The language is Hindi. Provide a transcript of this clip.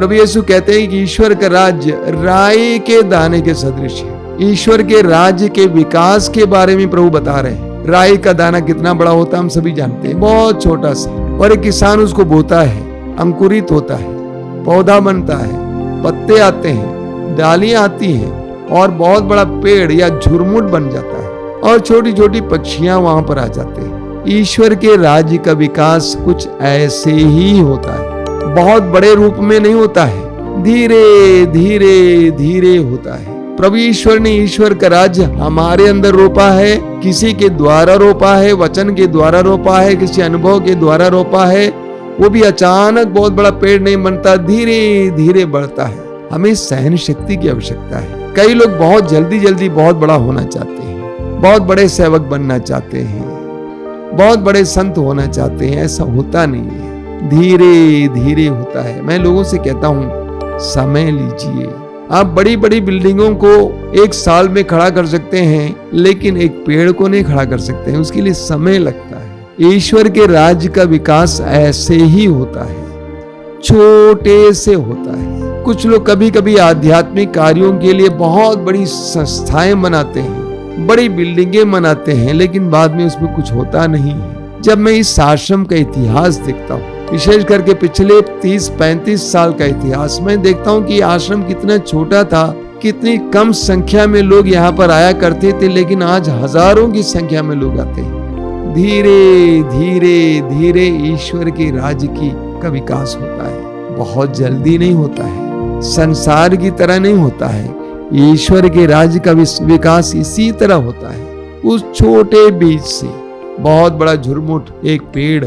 प्रभु यीशु कहते हैं कि ईश्वर का राज्य राई के दाने के सदृश है। ईश्वर के राज्य के विकास के बारे में प्रभु बता रहे हैं। राई का दाना कितना बड़ा होता है हम सभी जानते हैं, बहुत छोटा सा, और एक किसान उसको बोता है, अंकुरित होता है, पौधा बनता है, पत्ते आते हैं, डालियां आती हैं और बहुत बड़ा पेड़ या झुरमुट बन जाता है और छोटी छोटी पक्षियां वहां पर आ जाते हैं। ईश्वर के राज्य का विकास कुछ ऐसे ही होता है, बहुत बड़े रूप में नहीं होता है, धीरे धीरे धीरे होता है। प्रभु ईश्वर ने ईश्वर का राज्य हमारे अंदर रोपा है, किसी के द्वारा रोपा है, वचन के द्वारा रोपा है, किसी अनुभव के द्वारा रोपा है। वो भी अचानक बहुत बड़ा पेड़ नहीं बनता, धीरे धीरे बढ़ता है। हमें सहन शक्ति की आवश्यकता है। कई लोग बहुत जल्दी जल्दी बहुत बड़ा होना चाहते हैं, बहुत बड़े सेवक बनना चाहते हैं, बहुत बड़े संत होना चाहते हैं। ऐसा होता नहीं है, धीरे धीरे होता है। मैं लोगों से कहता हूं समय लीजिए। आप बड़ी बड़ी बिल्डिंगों को एक साल में खड़ा कर सकते हैं, लेकिन एक पेड़ को नहीं खड़ा कर सकते हैं, उसके लिए समय लगता है। ईश्वर के राज्य का विकास ऐसे ही होता है, छोटे से होता है। कुछ लोग कभी कभी आध्यात्मिक कार्यों के लिए बहुत बड़ी संस्थाएं बनाते हैं, बड़ी बिल्डिंगें बनाते हैं, लेकिन बाद में उसमें कुछ होता नहीं है। जब मैं इस आश्रम का इतिहास देखता हूँ, विशेष करके पिछले 30-35 साल का इतिहास, मैं देखता हूँ कि आश्रम कितना छोटा था, कितनी कम संख्या में लोग यहाँ पर आया करते थे, लेकिन आज हजारों की संख्या में लोग आते हैं। धीरे धीरे धीरे ईश्वर के राज्य का विकास होता है, बहुत जल्दी नहीं होता है, संसार की तरह नहीं होता है। ईश्वर के राज्य का विकास इसी तरह होता है, उस छोटे बीज से बहुत बड़ा झुरमुट, एक पेड़